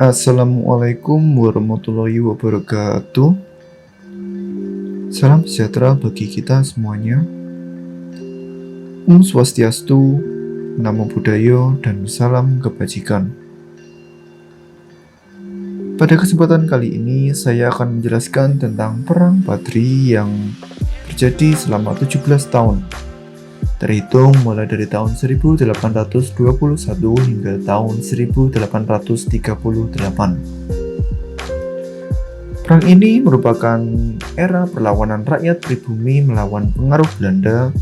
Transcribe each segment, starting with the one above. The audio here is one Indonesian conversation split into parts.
Assalamualaikum warahmatullahi wabarakatuh. Salam sejahtera bagi kita semuanya. Swastiastu, Namo Buddhaya, dan salam kebajikan. Pada kesempatan kali ini saya akan menjelaskan tentang Perang Padri yang terjadi selama 17 tahun, terhitung mulai dari tahun 1821 hingga tahun 1838. Perang ini merupakan era perlawanan rakyat pribumi melawan pengaruh Belanda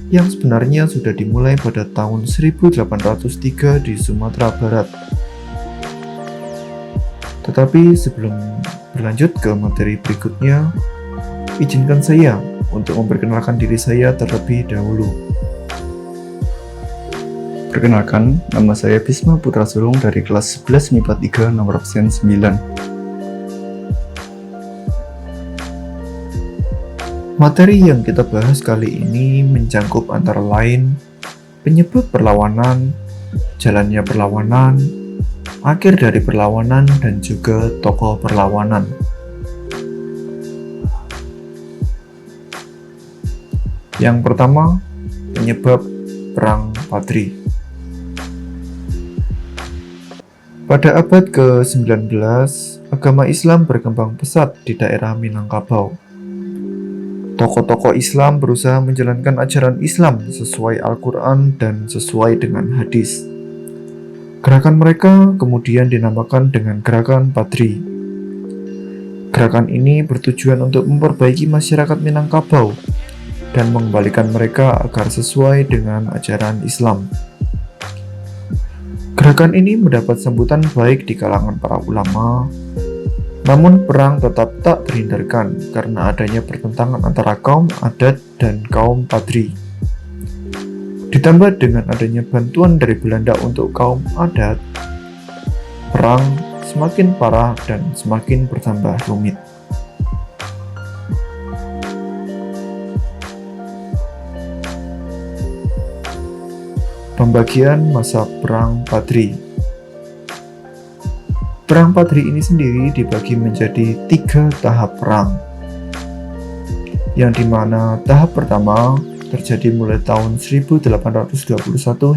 yang sebenarnya sudah dimulai pada tahun 1803 di Sumatera Barat. Tetapi sebelum berlanjut ke materi berikutnya, izinkan saya untuk memperkenalkan diri saya terlebih dahulu. Perkenalkan, nama saya Bisma Putra Sulung dari kelas 11 MIPA 3 nomor absen 9. Materi yang kita bahas kali ini mencangkup antara lain penyebab perlawanan, jalannya perlawanan, akhir dari perlawanan, dan juga tokoh perlawanan. Yang pertama, penyebab Perang Padri. Pada abad ke-19, agama Islam berkembang pesat di daerah Minangkabau. Tokoh-tokoh Islam berusaha menjalankan ajaran Islam sesuai Al-Quran dan sesuai dengan hadis. Gerakan mereka kemudian dinamakan dengan Gerakan Padri. Gerakan ini bertujuan untuk memperbaiki masyarakat Minangkabau dan mengembalikan mereka agar sesuai dengan ajaran Islam. Gerakan ini mendapat sambutan baik di kalangan para ulama, namun perang tetap tak terhindarkan karena adanya pertentangan antara kaum adat dan kaum Padri. Ditambah dengan adanya bantuan dari Belanda untuk kaum adat, perang semakin parah dan semakin bertambah rumit. Pembagian masa Perang Padri. Perang Padri ini sendiri dibagi menjadi 3 tahap perang, yang dimana tahap pertama terjadi mulai tahun 1821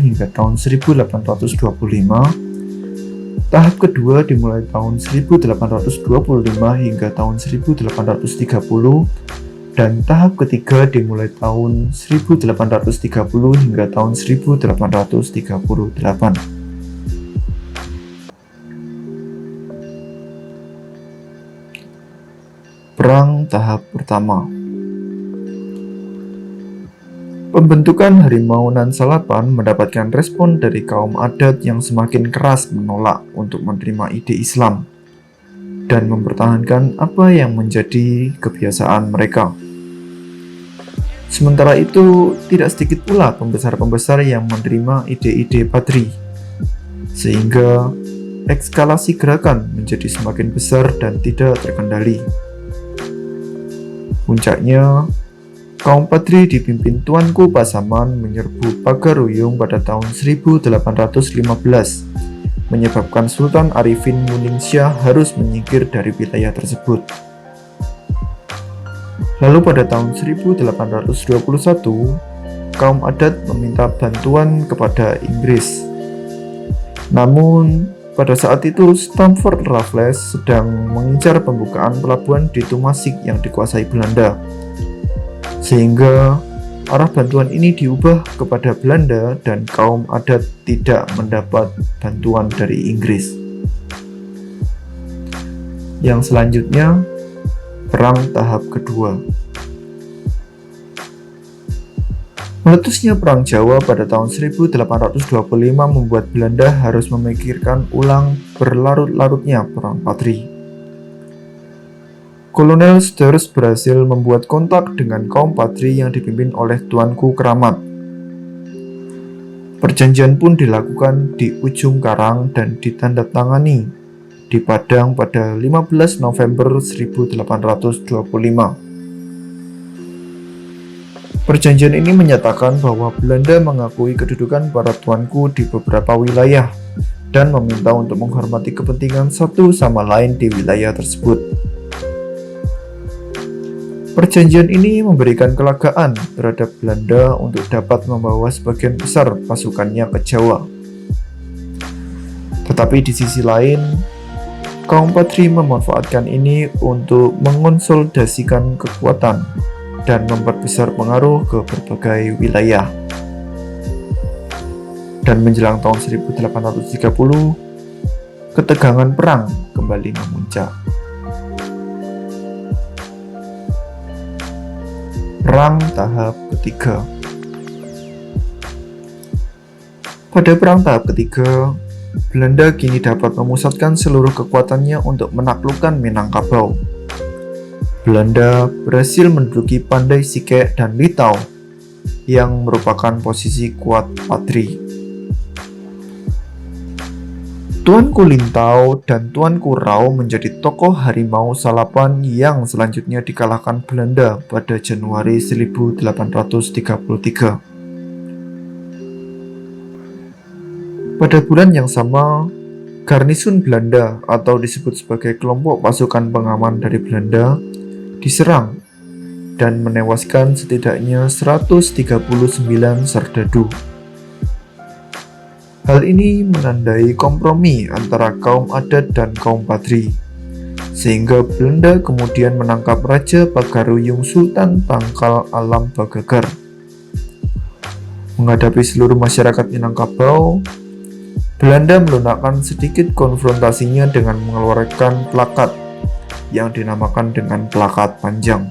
hingga tahun 1825, tahap kedua dimulai tahun 1825 hingga tahun 1830, dan tahap ketiga dimulai tahun 1830 hingga tahun 1838. Perang tahap pertama. Pembentukan Harimau Nan Salapan mendapatkan respon dari kaum adat yang semakin keras menolak untuk menerima ide Islam dan mempertahankan apa yang menjadi kebiasaan mereka. Sementara itu, tidak sedikit pula pembesar-pembesar yang menerima ide-ide Padri, sehingga eskalasi gerakan menjadi semakin besar dan tidak terkendali. Puncaknya, kaum Padri dipimpin Tuanku Pasaman menyerbu Pagaruyung pada tahun 1815, menyebabkan Sultan Arifin Muningsyah harus menyingkir dari wilayah tersebut. Lalu pada tahun 1821, kaum adat meminta bantuan kepada Inggris. Namun, pada saat itu Stamford Raffles sedang mengincar pembukaan pelabuhan di Tumasik yang dikuasai Belanda, sehingga arah bantuan ini diubah kepada Belanda dan kaum adat tidak mendapat bantuan dari Inggris. Yang selanjutnya, Perang tahap kedua. Meletusnya Perang Jawa pada tahun 1825 membuat Belanda harus memikirkan ulang berlarut-larutnya Perang Padri. Kolonel Steurs berhasil membuat kontak dengan kaum Padri yang dipimpin oleh Tuanku Keramat. Perjanjian pun dilakukan di ujung karang dan ditandatangani di Padang pada 15 November 1825. Perjanjian ini menyatakan bahwa Belanda mengakui kedudukan para tuanku di beberapa wilayah, dan meminta untuk menghormati kepentingan satu sama lain di wilayah tersebut. Perjanjian ini memberikan kelegaan terhadap Belanda untuk dapat membawa sebagian besar pasukannya ke Jawa. Tetapi di sisi lain, kaum Patri memanfaatkan ini untuk mengonsolidasikan kekuatan dan memperbesar pengaruh ke berbagai wilayah. Dan menjelang tahun 1830, ketegangan perang kembali memuncak. Perang tahap ketiga. Pada perang tahap ketiga, Belanda kini dapat memusatkan seluruh kekuatannya untuk menaklukkan Minangkabau. Belanda berhasil menduduki Pandai Sike dan Litau yang merupakan posisi kuat Patri. Tuanku Lintau dan Tuanku Rau menjadi tokoh harimau Salapan yang selanjutnya dikalahkan Belanda pada Januari 1833. Pada bulan yang sama, garnisun Belanda atau disebut sebagai kelompok pasukan pengaman dari Belanda diserang dan menewaskan setidaknya 139 serdadu. Hal ini menandai kompromi antara kaum adat dan kaum Patri, sehingga Belanda kemudian menangkap Raja Pagaruyung Sultan Tangkal Alam Bagagar. Menghadapi seluruh masyarakat Minangkabau, Belanda melunakkan sedikit konfrontasinya dengan mengeluarkan plakat yang dinamakan dengan Plakat Panjang.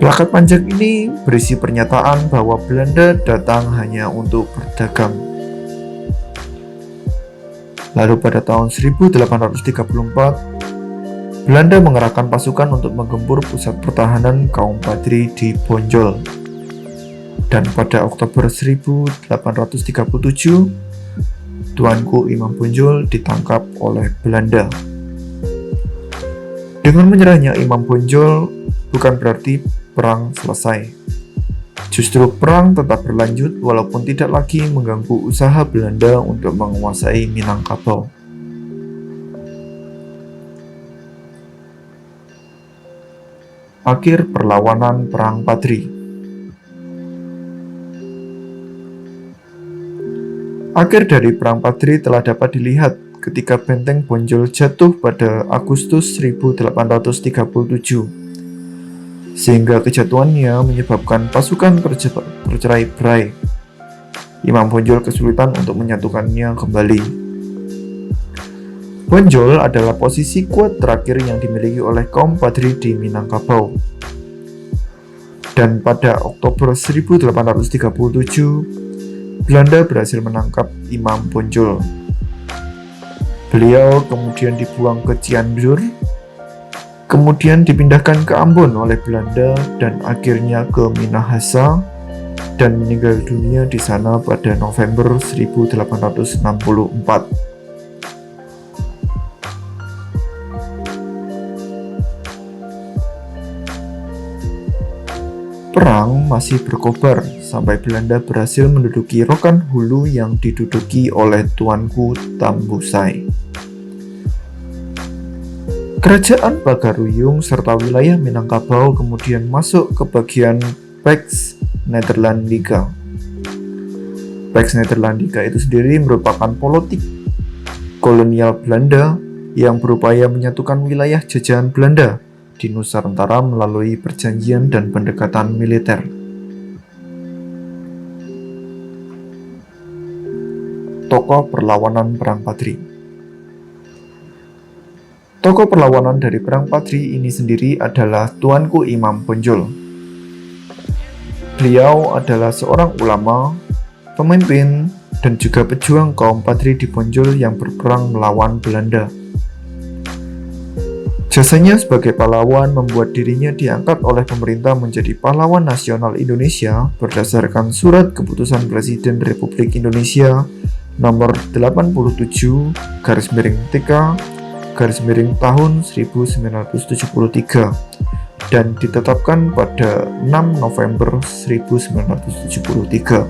Plakat panjang ini berisi pernyataan bahwa Belanda datang hanya untuk berdagang. Lalu pada tahun 1834, Belanda mengerahkan pasukan untuk menggempur pusat pertahanan kaum Patri di Bonjol. Dan pada Oktober 1837, Tuanku Imam Bonjol ditangkap oleh Belanda. Dengan menyerahnya Imam Bonjol bukan berarti perang selesai. Justru perang tetap berlanjut walaupun tidak lagi mengganggu usaha Belanda untuk menguasai Minangkabau. Akhir perlawanan Perang Patri. Akhir dari Perang Patri telah dapat dilihat ketika benteng Bonjol jatuh pada Agustus 1837. Sehingga kejatuhannya menyebabkan pasukan bercerai-berai. Imam Bonjol kesulitan untuk menyatukannya kembali. Bonjol adalah posisi kuat terakhir yang dimiliki oleh kaum Patri di Minangkabau. Dan pada Oktober 1837, Belanda berhasil menangkap Imam Bonjol. Beliau kemudian dibuang ke Cianjur, kemudian dipindahkan ke Ambon oleh Belanda dan akhirnya ke Minahasa dan meninggal dunia di sana pada November 1864. Perang masih berkobar sampai Belanda berhasil menduduki Rokan Hulu yang diduduki oleh Tuanku Tambusai. Kerajaan Pagaruyung serta wilayah Minangkabau kemudian masuk ke bagian Pax Nederlandica. Pax Nederlandica itu sendiri merupakan politik kolonial Belanda yang berupaya menyatukan wilayah jajahan Belanda di Nusantara melalui perjanjian dan pendekatan militer. Tokoh perlawanan Perang Patri. Tokoh perlawanan dari Perang Patri ini sendiri adalah Tuanku Imam Bonjol. Beliau adalah seorang ulama, pemimpin, dan juga pejuang kaum Patri di Bonjol yang berperang melawan Belanda. Jasanya sebagai pahlawan membuat dirinya diangkat oleh pemerintah menjadi pahlawan nasional Indonesia berdasarkan Surat Keputusan Presiden Republik Indonesia nomor 87/TK/tahun 1973 dan ditetapkan pada 6 November 1973.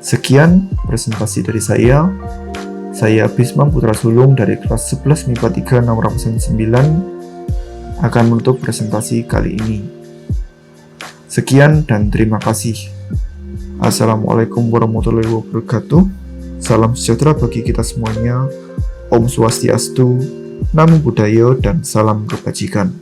Sekian presentasi dari saya. Saya Bisma Putra Sulung dari kelas 11 MIPA 3 nomor 9 akan menutup presentasi kali ini. Sekian dan terima kasih. Assalamualaikum warahmatullahi wabarakatuh. Salam sejahtera bagi kita semuanya. Om Swastiastu, Namo Buddhaya, dan salam kebajikan.